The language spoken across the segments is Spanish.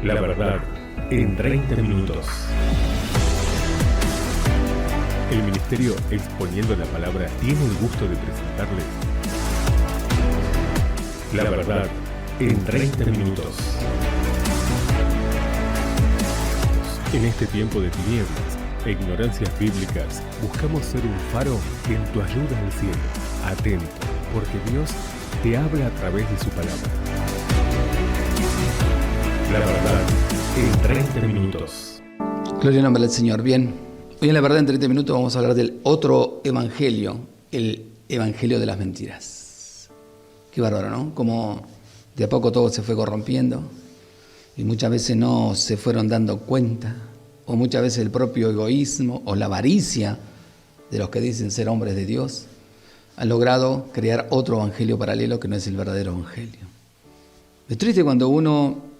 La verdad en 30 minutos. El Ministerio Exponiendo la Palabra tiene el gusto de presentarles La verdad en 30 minutos. En este tiempo de tinieblas e ignorancias bíblicas, buscamos ser un faro en tu ayuda al cielo. Atento, porque Dios te habla a través de su palabra. La verdad en 30 minutos. Gloria al nombre del Señor. Bien, hoy en La verdad en 30 minutos vamos a hablar del otro evangelio, el evangelio de las mentiras. Qué bárbaro, ¿no? Como de a poco todo se fue corrompiendo y muchas veces no se fueron dando cuenta, o muchas veces el propio egoísmo o la avaricia de los que dicen ser hombres de Dios han logrado crear otro evangelio paralelo que no es el verdadero evangelio. Es triste cuando uno,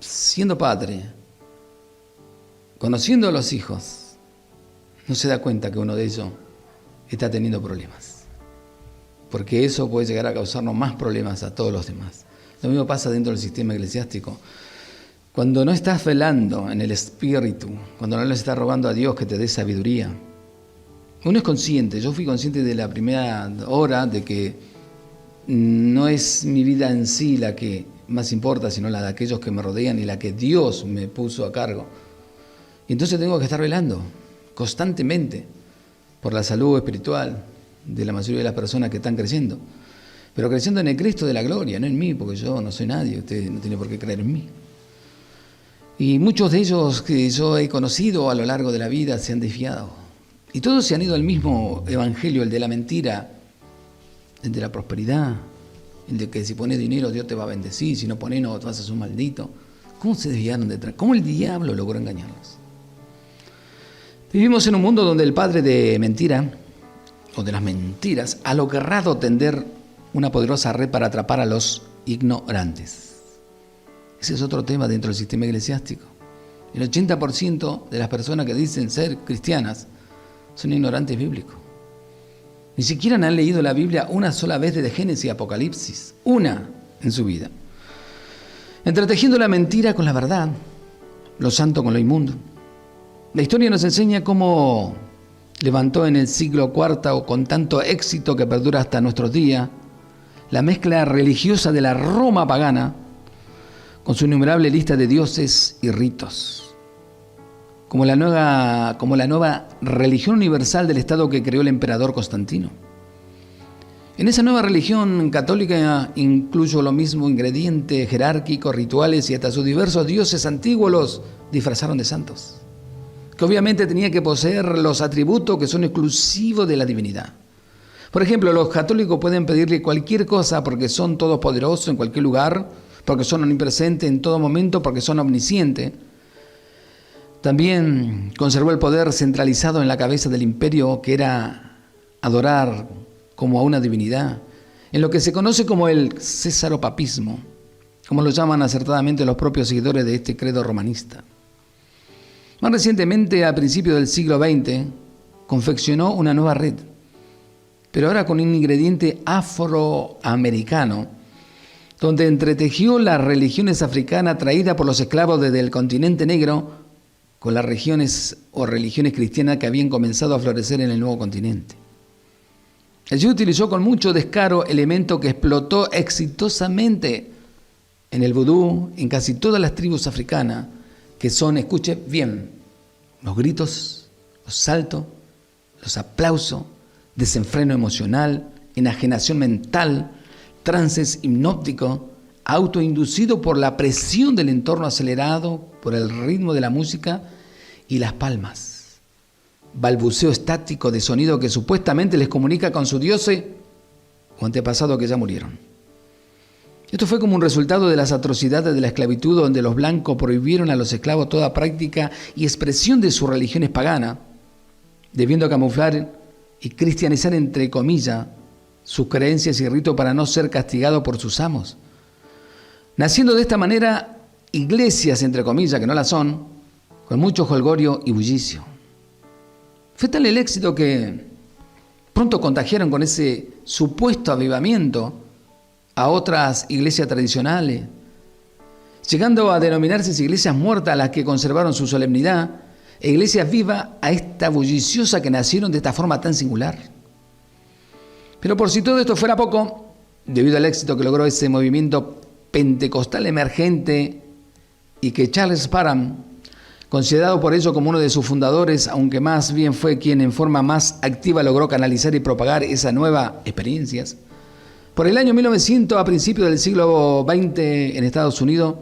siendo padre, conociendo a los hijos, no se da cuenta que uno de ellos está teniendo problemas, porque eso puede llegar a causarnos más problemas a todos los demás. Lo mismo pasa dentro del sistema eclesiástico. Cuando no estás velando en el espíritu, cuando no le estás rogando a Dios que te dé sabiduría, uno es consciente. Yo fui consciente de la primera hora de que no es mi vida en sí la que más importa, sino la de aquellos que me rodean y la que Dios me puso a cargo. Y entonces tengo que estar velando constantemente por la salud espiritual de la mayoría de las personas que están creciendo. Pero creciendo en el Cristo de la gloria, no en mí, porque yo no soy nadie, usted no tiene por qué creer en mí. Y muchos de ellos que yo he conocido a lo largo de la vida se han desviado. Y todos se han ido al mismo evangelio, el de la mentira, el de la prosperidad, el de que si pones dinero Dios te va a bendecir, si no pones no vas a ser un maldito. ¿Cómo se desviaron detrás? ¿Cómo el diablo logró engañarlos? Vivimos en un mundo donde el padre de mentira, o de las mentiras, ha logrado tender una poderosa red para atrapar a los ignorantes. Ese es otro tema dentro del sistema eclesiástico. El 80% de las personas que dicen ser cristianas son ignorantes bíblicos. Ni siquiera han leído la Biblia una sola vez desde Génesis y Apocalipsis. Una en su vida. Entretejiendo la mentira con la verdad, lo santo con lo inmundo. La historia nos enseña cómo levantó en el siglo IV con tanto éxito que perdura hasta nuestros días la mezcla religiosa de la Roma pagana con su innumerable lista de dioses y ritos, como la nueva religión universal del Estado que creó el emperador Constantino. En esa nueva religión católica incluyo los mismos ingredientes jerárquicos, rituales y hasta sus diversos dioses antiguos los disfrazaron de santos, que obviamente tenía que poseer los atributos que son exclusivos de la divinidad. Por ejemplo, los católicos pueden pedirle cualquier cosa porque son todopoderosos en cualquier lugar, porque son omnipresentes en todo momento, porque son omniscientes. También conservó el poder centralizado en la cabeza del imperio, que era adorar como a una divinidad, en lo que se conoce como el césaropapismo, como lo llaman acertadamente los propios seguidores de este credo romanista. Más recientemente, a principios del siglo XX, confeccionó una nueva red, pero ahora con un ingrediente afroamericano, donde entretejió las religiones africanas traídas por los esclavos desde el continente negro con las regiones o religiones cristianas que habían comenzado a florecer en el nuevo continente. Allí utilizó con mucho descaro elementos que explotó exitosamente en el vudú, en casi todas las tribus africanas, que son, escuche bien, los gritos, los saltos, los aplausos, desenfreno emocional, enajenación mental, trances hipnóticos, autoinducido por la presión del entorno acelerado, por el ritmo de la música y las palmas. Balbuceo estático de sonido que supuestamente les comunica con su dioses o antepasados que ya murieron. Esto fue como un resultado de las atrocidades de la esclavitud, donde los blancos prohibieron a los esclavos toda práctica y expresión de sus religiones paganas, debiendo camuflar y cristianizar, entre comillas, sus creencias y ritos para no ser castigados por sus amos. Naciendo de esta manera iglesias, entre comillas, que no la son, con mucho jolgorio y bullicio. Fue tal el éxito que pronto contagiaron con ese supuesto avivamiento a otras iglesias tradicionales llegando a denominarse iglesias muertas a las que conservaron su solemnidad, e iglesias vivas a esta bulliciosa que nacieron de esta forma tan singular. Pero por si todo esto fuera poco, debido al éxito que logró ese movimiento pentecostal emergente y que Charles Parham, considerado por ello como uno de sus fundadores, aunque más bien fue quien en forma más activa logró canalizar y propagar esas nuevas experiencias, por el año 1900, a principios del siglo XX en Estados Unidos,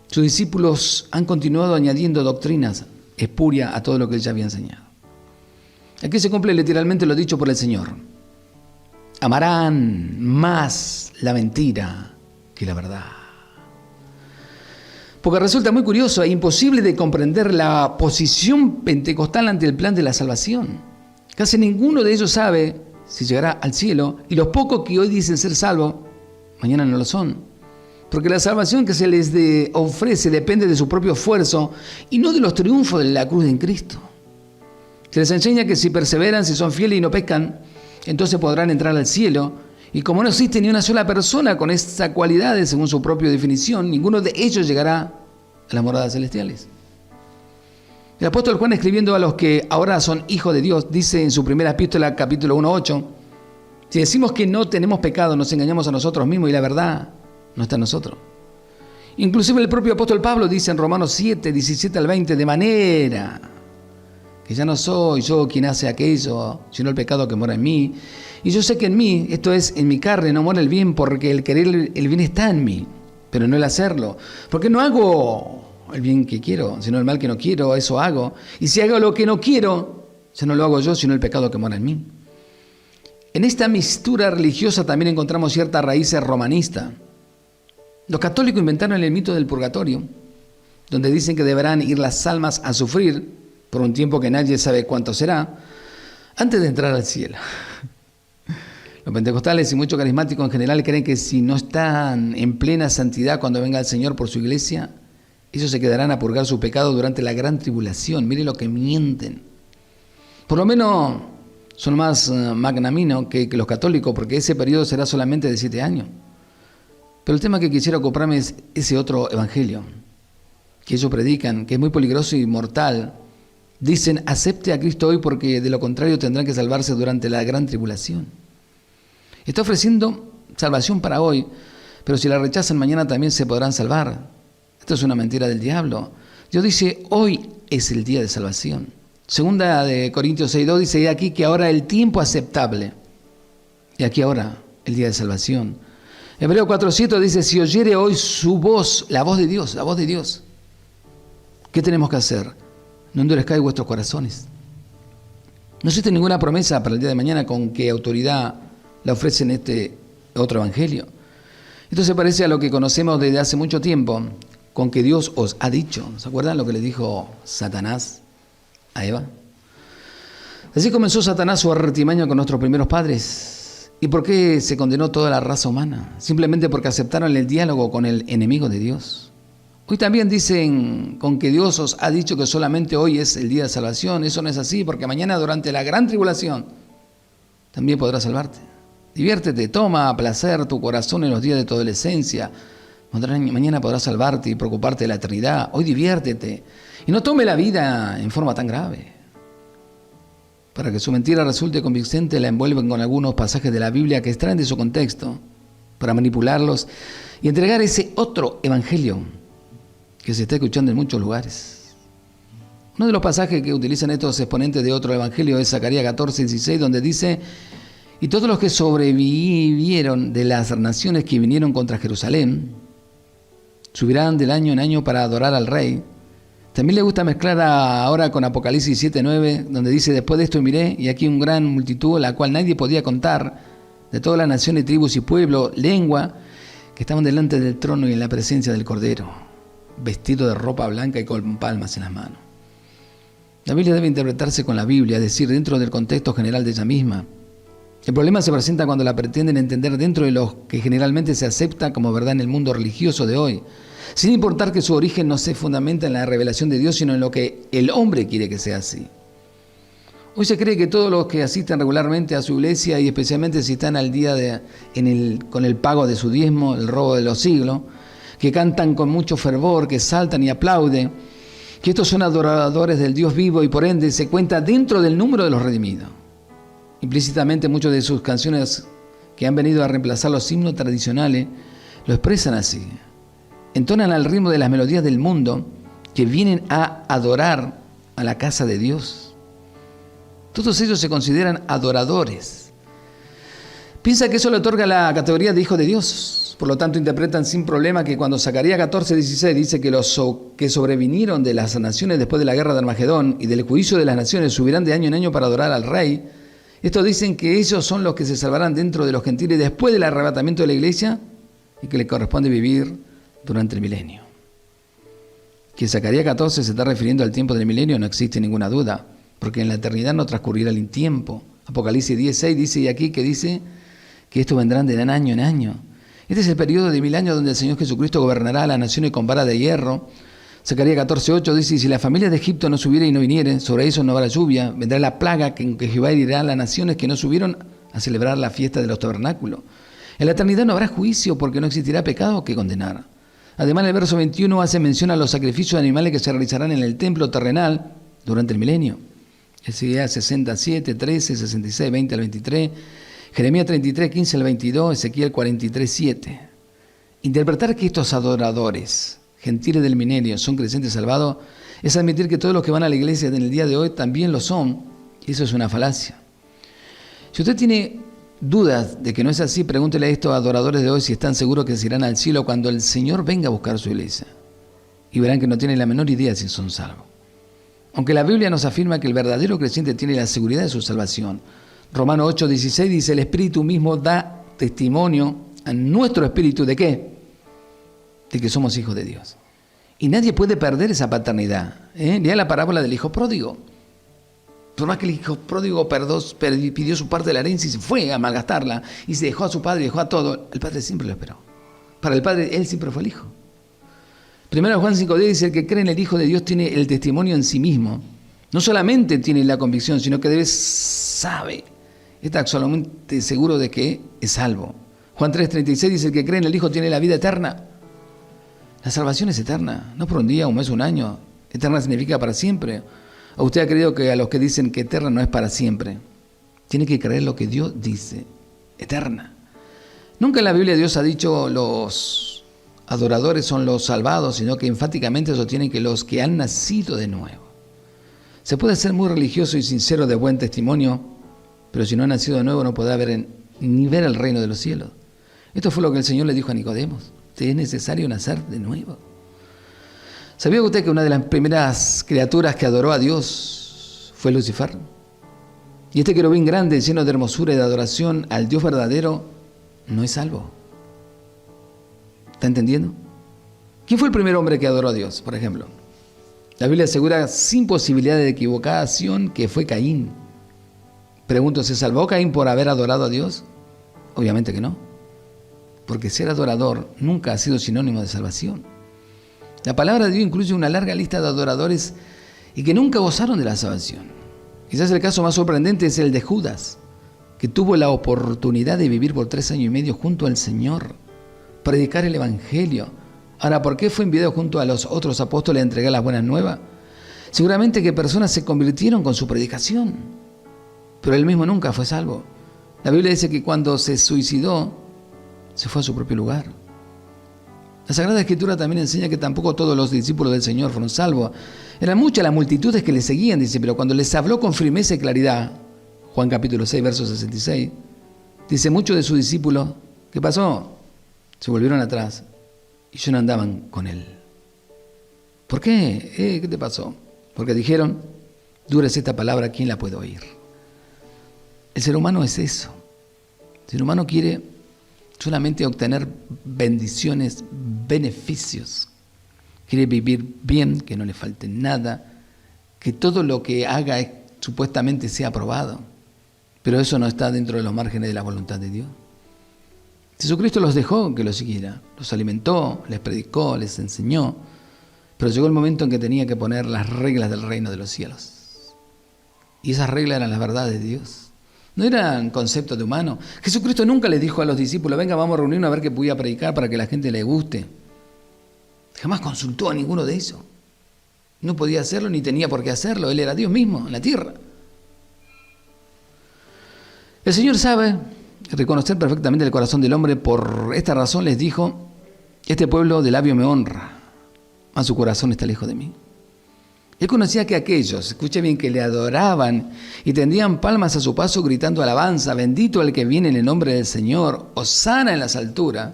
sus discípulos han continuado añadiendo doctrinas espurias a todo lo que él ya había enseñado. Aquí se cumple literalmente lo dicho por el Señor: amarán más la mentira que la verdad. Porque resulta muy curioso e imposible de comprender la posición pentecostal ante el plan de la salvación. Casi ninguno de ellos sabe si llegará al cielo, y los pocos que hoy dicen ser salvos, mañana no lo son. Porque la salvación que se les ofrece depende de su propio esfuerzo y no de los triunfos de la cruz en Cristo. Se les enseña que si perseveran, si son fieles y no pecan, entonces podrán entrar al cielo. Y como no existe ni una sola persona con estas cualidades según su propia definición, ninguno de ellos llegará a las moradas celestiales. El apóstol Juan, escribiendo a los que ahora son hijos de Dios, dice en su primera epístola, capítulo 1:8, si decimos que no tenemos pecado, nos engañamos a nosotros mismos y la verdad no está en nosotros. Inclusive el propio apóstol Pablo dice en Romanos 7, 17 al 20, de manera que ya no soy yo quien hace aquello, sino el pecado que mora en mí. Y yo sé que en mí, esto es, en mi carne, no mora el bien, porque el querer el bien está en mí, pero no el hacerlo. Porque no hago el bien que quiero, sino el mal que no quiero, eso hago. Y si hago lo que no quiero, ya no lo hago yo, sino el pecado que mora en mí. En esta mistura religiosa también encontramos ciertas raíces romanistas. Los católicos inventaron el mito del purgatorio, donde dicen que deberán ir las almas a sufrir por un tiempo que nadie sabe cuánto será, antes de entrar al cielo. Los pentecostales y muchos carismáticos en general creen que si no están en plena santidad cuando venga el Señor por su iglesia, ellos se quedarán a purgar su pecado durante la gran tribulación. Mire lo que mienten. Por lo menos son más magnánimos que los católicos, porque ese periodo será solamente de 7 años. Pero el tema que quisiera ocuparme es ese otro evangelio que ellos predican, que es muy peligroso y mortal. Dicen, acepte a Cristo hoy porque de lo contrario tendrán que salvarse durante la gran tribulación. Está ofreciendo salvación para hoy, pero si la rechazan mañana también se podrán salvar. Esto es una mentira del diablo. Dios dice, hoy es el día de salvación. Segunda de Corintios 6:2 dice, he aquí que ahora el tiempo aceptable. Y aquí ahora el día de salvación. Hebreo 4:7 dice, si oyere hoy su voz, la voz de Dios, ¿qué tenemos que hacer? No endurezcáis vuestros corazones. No existe ninguna promesa para el día de mañana con qué autoridad la ofrecen este otro evangelio. Esto se parece a lo que conocemos desde hace mucho tiempo, con que Dios os ha dicho. ¿Se acuerdan lo que le dijo Satanás a Eva? Así comenzó Satanás su artimaña con nuestros primeros padres. ¿Y por qué se condenó toda la raza humana? Simplemente porque aceptaron el diálogo con el enemigo de Dios. Hoy también dicen con que Dios os ha dicho que solamente hoy es el día de salvación. Eso no es así, porque mañana durante la gran tribulación también podrás salvarte. Diviértete, toma placer tu corazón en los días de tu adolescencia. Mañana podrás salvarte y preocuparte de la eternidad. Hoy diviértete y no tome la vida en forma tan grave. Para que su mentira resulte convincente, la envuelven con algunos pasajes de la Biblia que extraen de su contexto para manipularlos y entregar ese otro evangelio que se está escuchando en muchos lugares. Uno de los pasajes que utilizan estos exponentes de otro evangelio es Zacarías 14:16, donde dice, y todos los que sobrevivieron de las naciones que vinieron contra Jerusalén subirán del año en año para adorar al Rey. También le gusta mezclar ahora con Apocalipsis 7:9, donde dice, después de esto miré, y aquí una gran multitud, la cual nadie podía contar, de todas las naciones, tribus y pueblos, lengua, que estaban delante del trono y en la presencia del Cordero, vestido de ropa blanca y con palmas en las manos. La Biblia debe interpretarse con la Biblia, es decir, dentro del contexto general de ella misma. El problema se presenta cuando la pretenden entender dentro de lo que generalmente se acepta como verdad en el mundo religioso de hoy, sin importar que su origen no se fundamenta en la revelación de Dios, sino en lo que el hombre quiere que sea así. Hoy se cree que todos los que asisten regularmente a su iglesia, y especialmente si están al día con el pago de su diezmo, el robo de los siglos, que cantan con mucho fervor, que saltan y aplauden, que estos son adoradores del Dios vivo y por ende se cuenta dentro del número de los redimidos. Implícitamente muchas de sus canciones que han venido a reemplazar los himnos tradicionales lo expresan así. Entonan al ritmo de las melodías del mundo que vienen a adorar a la casa de Dios. Todos ellos se consideran adoradores. Piensa que eso le otorga la categoría de hijo de Dios. Por lo tanto, interpretan sin problema que cuando Zacarías 14:16 dice que los que sobrevinieron de las naciones después de la guerra de Armagedón y del juicio de las naciones subirán de año en año para adorar al Rey, estos dicen que ellos son los que se salvarán dentro de los gentiles después del arrebatamiento de la iglesia y que les corresponde vivir durante el milenio. Que Zacarías 14 se está refiriendo al tiempo del milenio no existe ninguna duda, porque en la eternidad no transcurrirá el tiempo. Apocalipsis 10:6 dice, y aquí que dice que estos vendrán de año en año. Este es el periodo de 1000 años donde el Señor Jesucristo gobernará a las naciones con vara de hierro. Zacarías 14:8 dice, y si las familias de Egipto no subieren y no vinieren, sobre ellos no habrá lluvia, vendrá la plaga que Jehová herirá a las naciones que no subieron a celebrar la fiesta de los tabernáculos. En la eternidad no habrá juicio porque no existirá pecado que condenar. Además, el verso 21 hace mención a los sacrificios de animales que se realizarán en el templo terrenal durante el milenio. Ezequiel 67, 13, 66, 20 al 23, Jeremías 33, 15 al 22, Ezequiel 43, 7. Interpretar que estos adoradores, gentiles del milenio, son creyentes salvados, es admitir que todos los que van a la iglesia en el día de hoy también lo son, y eso es una falacia. Si usted tiene dudas de que no es así, pregúntele a estos adoradores de hoy si están seguros que se irán al cielo cuando el Señor venga a buscar su iglesia, y verán que no tienen la menor idea si son salvos. Aunque la Biblia nos afirma que el verdadero creyente tiene la seguridad de su salvación. Romanos 8:16 dice, el Espíritu mismo da testimonio a nuestro espíritu ¿de qué? De que somos hijos de Dios. Y nadie puede perder esa paternidad. Lea la parábola del hijo pródigo. Por más que el hijo pródigo pidió su parte de la herencia y se fue a malgastarla, y se dejó a su padre, dejó a todo, el padre siempre lo esperó. Para el padre, él siempre fue el hijo. 1 Juan 5:10 dice, el que cree en el Hijo de Dios tiene el testimonio en sí mismo. No solamente tiene la convicción, sino que sabe, está absolutamente seguro de que es salvo. Juan 3:36 dice, el que cree en el Hijo tiene la vida eterna. La salvación es eterna, no por un día, un mes, un año. Eterna significa para siempre. ¿O usted ha creído que a los que dicen que eterna no es para siempre? Tiene que creer lo que Dios dice, eterna. Nunca en la Biblia Dios ha dicho los adoradores son los salvados, sino que enfáticamente sostienen que los que han nacido de nuevo. Se puede ser muy religioso y sincero de buen testimonio, pero si no ha nacido de nuevo no podrá ver ni ver el reino de los cielos. Esto fue lo que el Señor le dijo a Nicodemos. Te es necesario nacer de nuevo. ¿Sabía usted que una de las primeras criaturas que adoró a Dios fue Lucifer? Y este querubín grande, lleno de hermosura y de adoración al Dios verdadero, no es salvo. ¿Está entendiendo? ¿Quién fue el primer hombre que adoró a Dios, por ejemplo? La Biblia asegura sin posibilidad de equivocación que fue Caín. Pregunto, ¿se salvó Caín por haber adorado a Dios? Obviamente que no. Porque ser adorador nunca ha sido sinónimo de salvación. La palabra de Dios incluye una larga lista de adoradores y que nunca gozaron de la salvación. Quizás el caso más sorprendente es el de Judas, que tuvo la oportunidad de vivir por 3 años y medio junto al Señor, predicar el Evangelio. Ahora, ¿por qué fue enviado junto a los otros apóstoles a entregar las buenas nuevas? Seguramente que personas se convirtieron con su predicación, pero él mismo nunca fue salvo. La Biblia dice que cuando se suicidó, se fue a su propio lugar. La Sagrada Escritura también enseña que tampoco todos los discípulos del Señor fueron salvos. Eran muchas las multitudes que le seguían, dice, pero cuando les habló con firmeza y claridad, Juan capítulo 6, verso 66, dice, muchos de sus discípulos, ¿qué pasó? Se volvieron atrás y ya no andaban con él. ¿Por qué? ¿Qué te pasó? Porque dijeron, dura es esta palabra, ¿quién la puede oír? El ser humano es eso. El ser humano quiere solamente obtener bendiciones, beneficios. Quiere vivir bien, que no le falte nada, que todo lo que haga supuestamente sea aprobado. Pero eso no está dentro de los márgenes de la voluntad de Dios. Jesucristo los dejó que los siguiera, los alimentó, les predicó, les enseñó, pero llegó el momento en que tenía que poner las reglas del reino de los cielos. Y esas reglas eran las verdades de Dios, no eran conceptos de humanos. Jesucristo nunca les dijo a los discípulos, venga, vamos a reunirnos a ver qué podía predicar para que la gente le guste. Jamás consultó a ninguno de esos. No podía hacerlo ni tenía por qué hacerlo. Él era Dios mismo en la tierra. El Señor sabe reconocer perfectamente el corazón del hombre. Por esta razón les dijo: este pueblo de labio me honra, mas su corazón está lejos de mí. Él conocía que aquellos, escuche bien, que le adoraban y tendían palmas a su paso gritando alabanza, bendito el que viene en el nombre del Señor, hosana en las alturas.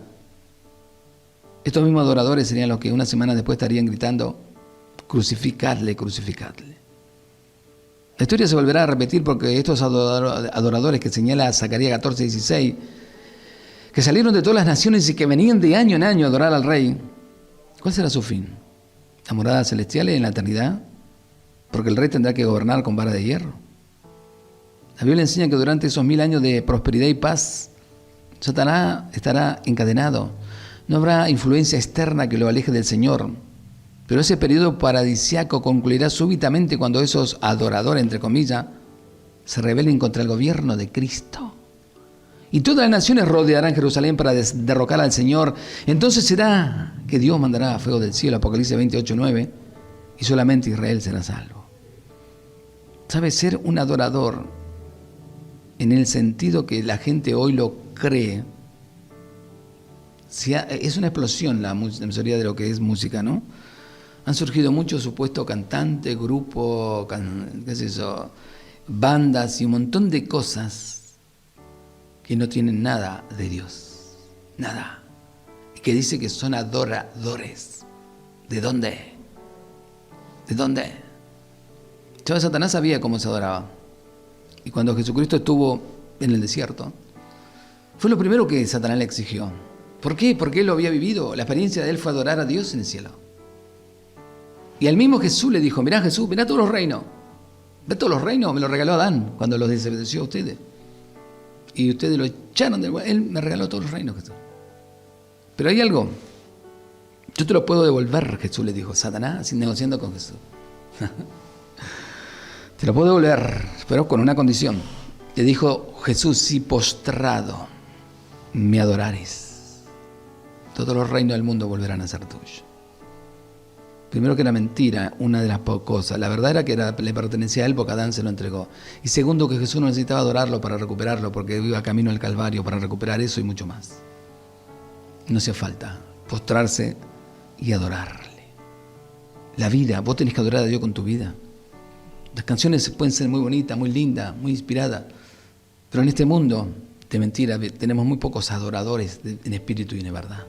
Estos mismos adoradores serían los que una semana después estarían gritando: crucificadle, crucificadle. La historia se volverá a repetir porque estos adoradores que señala Zacarías 14:16, que salieron de todas las naciones y que venían de año en año a adorar al Rey, ¿cuál será su fin? ¿La morada celestial en la eternidad? Porque el Rey tendrá que gobernar con vara de hierro. La Biblia enseña que durante esos 1000 años de prosperidad y paz, Satanás estará encadenado. No habrá influencia externa que lo aleje del Señor. Pero ese periodo paradisiaco concluirá súbitamente cuando esos adoradores, entre comillas, se rebelen contra el gobierno de Cristo. Y todas las naciones rodearán Jerusalén para derrocar al Señor. Entonces será que Dios mandará fuego del cielo, Apocalipsis 28:9, y solamente Israel será salvo. ¿Sabe? Ser un adorador, en el sentido que la gente hoy lo cree, es una explosión la mayoría de lo que es música, ¿no? Han surgido muchos supuestos cantantes, grupos, bandas y un montón de cosas que no tienen nada de Dios. Nada. Y que dice que son adoradores. ¿De dónde? ¿De dónde? ¿Sabes? Satanás sabía cómo se adoraba. Y cuando Jesucristo estuvo en el desierto, fue lo primero que Satanás le exigió. ¿Por qué? Porque él lo había vivido. La experiencia de él fue adorar a Dios en el cielo. Y al mismo Jesús le dijo: mirá Jesús, mirá todos los reinos. ¿Ve todos los reinos? Me los regaló Adán cuando los desobedeció a ustedes. Y ustedes lo echaron del él me regaló todos los reinos, Jesús. Pero hay algo. Yo te lo puedo devolver, Jesús le dijo. Satanás, negociando con Jesús. Te lo puedo devolver, pero con una condición. Le dijo Jesús: si postrado me adorares, todos los reinos del mundo volverán a ser tuyos. Primero, que era mentira, una de las cosas. La verdad era que le pertenecía a él porque Adán se lo entregó. Y segundo, que Jesús no necesitaba adorarlo para recuperarlo, porque iba camino al Calvario para recuperar eso y mucho más. No hacía falta postrarse y adorarle. La vida, vos tenés que adorar a Dios con tu vida. Las canciones pueden ser muy bonitas, muy lindas, muy inspiradas, pero en este mundo de mentira tenemos muy pocos adoradores en espíritu y en verdad.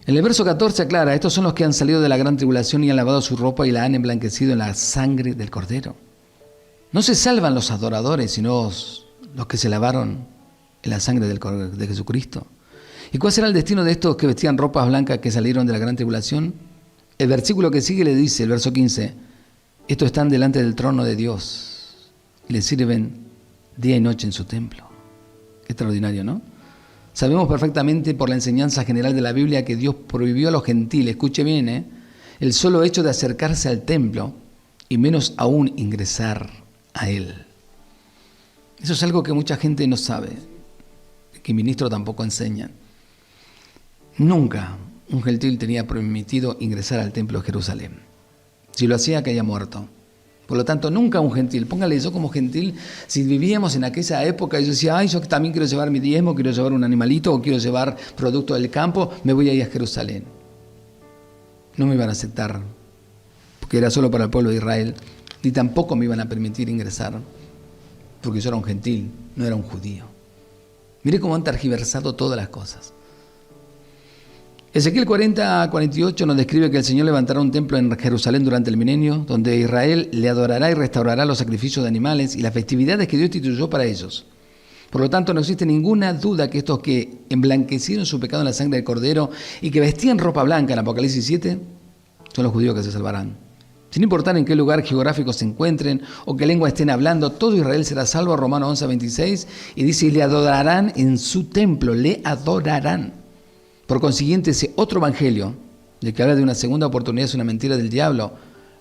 En el verso 14 aclara: estos son los que han salido de la gran tribulación y han lavado su ropa y la han emblanquecido en la sangre del Cordero. No se salvan los adoradores, sino los que se lavaron en la sangre de Jesucristo. ¿Y cuál será el destino de estos que vestían ropas blancas que salieron de la gran tribulación? El versículo que sigue le dice, el verso 15: estos están delante del trono de Dios y le sirven día y noche en su templo. Qué extraordinario, ¿no? Sabemos perfectamente por la enseñanza general de la Biblia que Dios prohibió a los gentiles, escuche bien, el solo hecho de acercarse al templo y menos aún ingresar a él. Eso es algo que mucha gente no sabe, que ministros tampoco enseñan. Nunca un gentil tenía permitido ingresar al templo de Jerusalén. Si lo hacía, caía muerto. Por lo tanto, nunca un gentil, póngale yo como gentil, si vivíamos en aquella época y yo decía: ay, yo también quiero llevar mi diezmo, quiero llevar un animalito o quiero llevar producto del campo, me voy a ir a Jerusalén. No me iban a aceptar, porque era solo para el pueblo de Israel, ni tampoco me iban a permitir ingresar, porque yo era un gentil, no era un judío. Mire cómo han tergiversado todas las cosas. Ezequiel 40:48 nos describe que el Señor levantará un templo en Jerusalén durante el milenio, donde Israel le adorará y restaurará los sacrificios de animales y las festividades que Dios instituyó para ellos. Por lo tanto, no existe ninguna duda que estos que emblanquecieron su pecado en la sangre del Cordero y que vestían ropa blanca en Apocalipsis 7, son los judíos que se salvarán. Sin importar en qué lugar geográfico se encuentren o qué lengua estén hablando, todo Israel será salvo. Romanos 11:26, y dice: y le adorarán en su templo, le adorarán. Por consiguiente, ese otro evangelio, de que habla de una segunda oportunidad, es una mentira del diablo.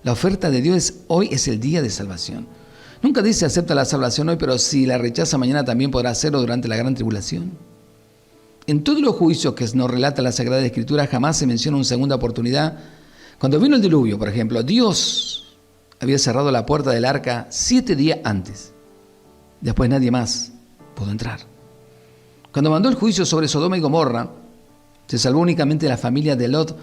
La oferta de Dios hoy es el día de salvación. Nunca dice: acepta la salvación hoy, pero si la rechaza mañana también podrá hacerlo durante la gran tribulación. En todos los juicios que nos relata la Sagrada Escritura jamás se menciona una segunda oportunidad. Cuando vino el diluvio, por ejemplo, Dios había cerrado la puerta del arca 7 días antes. Después nadie más pudo entrar. Cuando mandó el juicio sobre Sodoma y Gomorra, se salvó únicamente la familia de Lot,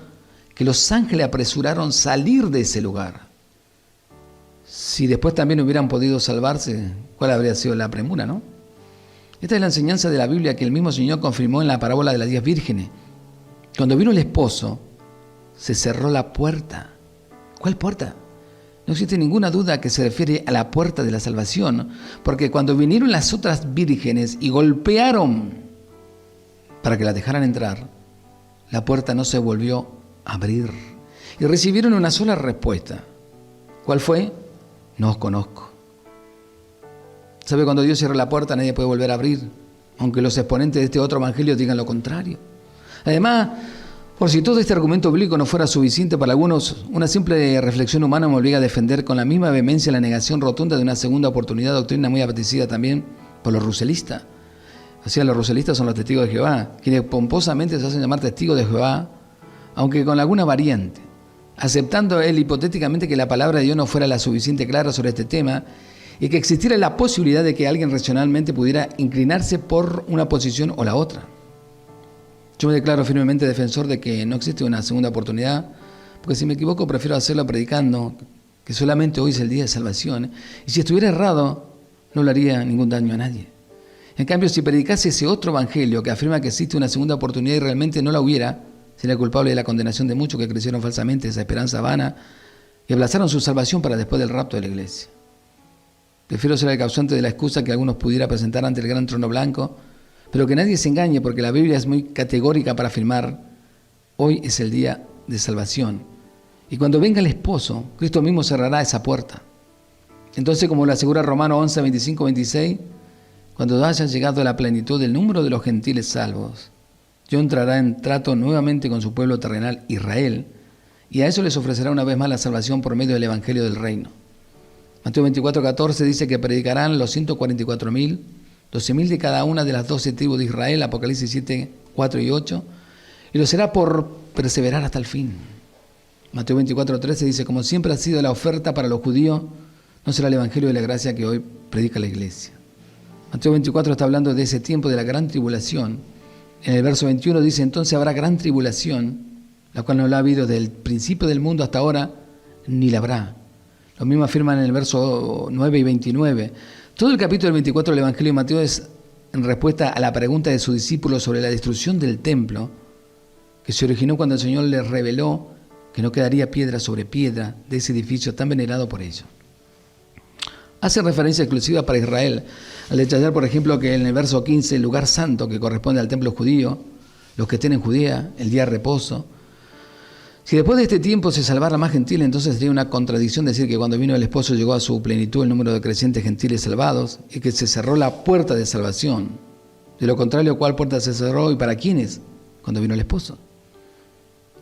que los ángeles apresuraron salir de ese lugar. Si después también hubieran podido salvarse, ¿cuál habría sido la premura, no? Esta es la enseñanza de la Biblia que el mismo Señor confirmó en la parábola de las 10 vírgenes. Cuando vino el esposo, se cerró la puerta. ¿Cuál puerta? No existe ninguna duda que se refiere a la puerta de la salvación, porque cuando vinieron las otras vírgenes y golpearon para que la dejaran entrar, la puerta no se volvió a abrir. Y recibieron una sola respuesta. ¿Cuál fue? No os conozco. ¿Sabe? Cuando Dios cierra la puerta, nadie puede volver a abrir, aunque los exponentes de este otro evangelio digan lo contrario. Además, por si todo este argumento bíblico no fuera suficiente para algunos, una simple reflexión humana me obliga a defender con la misma vehemencia la negación rotunda de una segunda oportunidad, doctrina muy apetecida también por los ruselistas. O sea, los ruselistas son los testigos de Jehová, quienes pomposamente se hacen llamar testigos de Jehová, aunque con alguna variante, aceptando él hipotéticamente que la palabra de Dios no fuera la suficiente clara sobre este tema y que existiera la posibilidad de que alguien racionalmente pudiera inclinarse por una posición o la otra. Yo me declaro firmemente defensor de que no existe una segunda oportunidad, porque si me equivoco prefiero hacerlo predicando que solamente hoy es el día de salvación, y si estuviera errado no le haría ningún daño a nadie. En cambio, si predicase ese otro evangelio que afirma que existe una segunda oportunidad y realmente no la hubiera, sería culpable de la condenación de muchos que crecieron falsamente esa esperanza vana y abrazaron su salvación para después del rapto de la iglesia. Prefiero ser el causante de la excusa que algunos pudiera presentar ante el gran trono blanco, pero que nadie se engañe, porque la Biblia es muy categórica para afirmar: hoy es el día de salvación. Y cuando venga el esposo, Cristo mismo cerrará esa puerta. Entonces, como lo asegura Romanos 11, 25, 26, cuando haya llegado a la plenitud del número de los gentiles salvos, Dios entrará en trato nuevamente con su pueblo terrenal, Israel, y a eso les ofrecerá una vez más la salvación por medio del Evangelio del Reino. Mateo 24, 14 dice que predicarán los 144.000, 12.000 de cada una de las 12 tribus de Israel, Apocalipsis 7, 4 y 8, y lo será por perseverar hasta el fin. Mateo 24, 13 dice: como siempre ha sido la oferta para los judíos, no será el Evangelio de la gracia que hoy predica la iglesia. Mateo 24 está hablando de ese tiempo de la gran tribulación. En el verso 21 dice: entonces habrá gran tribulación, la cual no la ha habido desde el principio del mundo hasta ahora, ni la habrá. Lo mismo afirman en el verso 9 y 29. Todo el capítulo 24 del Evangelio de Mateo es en respuesta a la pregunta de sus discípulos sobre la destrucción del templo, que se originó cuando el Señor les reveló que no quedaría piedra sobre piedra de ese edificio tan venerado por ellos. Hace referencia exclusiva para Israel, al detallar, por ejemplo, que en el verso 15, el lugar santo que corresponde al templo judío, los que estén en Judea, el día de reposo. Si después de este tiempo se salvara más gentiles, entonces sería una contradicción decir que cuando vino el esposo llegó a su plenitud el número de crecientes gentiles salvados y que se cerró la puerta de salvación. De lo contrario, ¿cuál puerta se cerró y para quiénes? Cuando vino el esposo.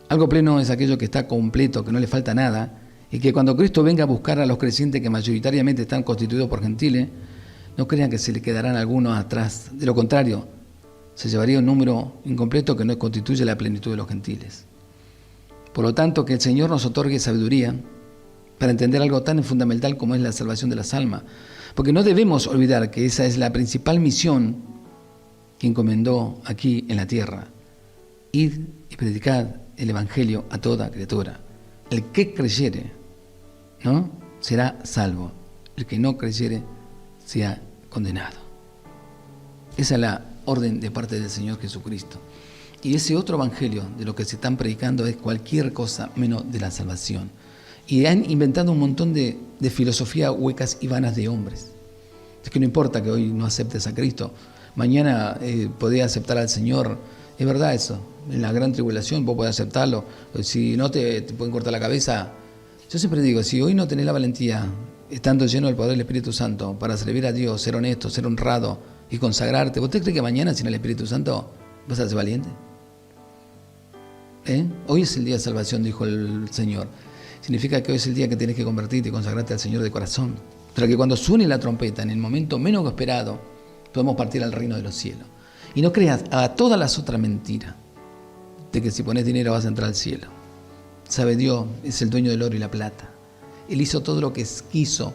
Algo pleno es aquello que está completo, que no le falta nada, y que cuando Cristo venga a buscar a los crecientes que mayoritariamente están constituidos por gentiles, no crean que se le quedarán algunos atrás. De lo contrario, se llevaría un número incompleto que no constituye la plenitud de los gentiles. Por lo tanto, que el Señor nos otorgue sabiduría para entender algo tan fundamental como es la salvación de las almas. Porque no debemos olvidar que esa es la principal misión que encomendó aquí en la tierra. Id y predicad el Evangelio a toda criatura. El que creyere, ¿no?, será salvo. El que no creyere, sea condenado. Esa es la orden de parte del Señor Jesucristo. Y ese otro evangelio de lo que se están predicando es cualquier cosa menos de la salvación. Y han inventado un montón de filosofías huecas y vanas de hombres. Es que no importa que hoy no aceptes a Cristo, mañana podés aceptar al Señor. Es verdad eso, en la gran tribulación vos podés aceptarlo. Si no te pueden cortar la cabeza. Yo siempre digo, si hoy no tenés la valentía, estando lleno del poder del Espíritu Santo, para servir a Dios, ser honesto, ser honrado y consagrarte, ¿vos te crees que mañana sin el Espíritu Santo vas a ser valiente? Hoy es el día de salvación, dijo el Señor. Significa que hoy es el día que tienes que convertirte y consagrarte al Señor de corazón. Para que cuando suene la trompeta, en el momento menos esperado, podamos partir al reino de los cielos. Y no creas a todas las otras mentiras de que si pones dinero vas a entrar al cielo. Sabe Dios, es el dueño del oro y la plata. Él hizo todo lo que quiso.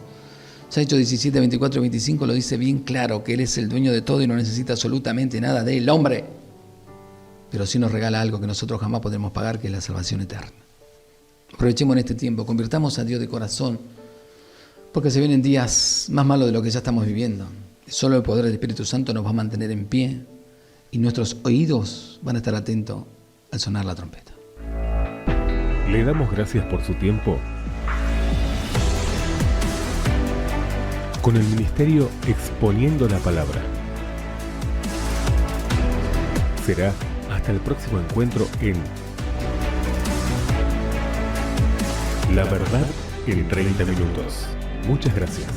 Hechos 17, 24 y 25 lo dice bien claro, que Él es el dueño de todo y no necesita absolutamente nada del hombre. Pero sí nos regala algo que nosotros jamás podremos pagar, que es la salvación eterna. Aprovechemos en este tiempo, convirtamos a Dios de corazón, porque se vienen días más malos de lo que ya estamos viviendo. Solo el poder del Espíritu Santo nos va a mantener en pie y nuestros oídos van a estar atentos al sonar la trompeta. Le damos gracias por su tiempo con el ministerio Exponiendo la Palabra. Será hasta el próximo encuentro en La Verdad en 30 minutos. Muchas gracias.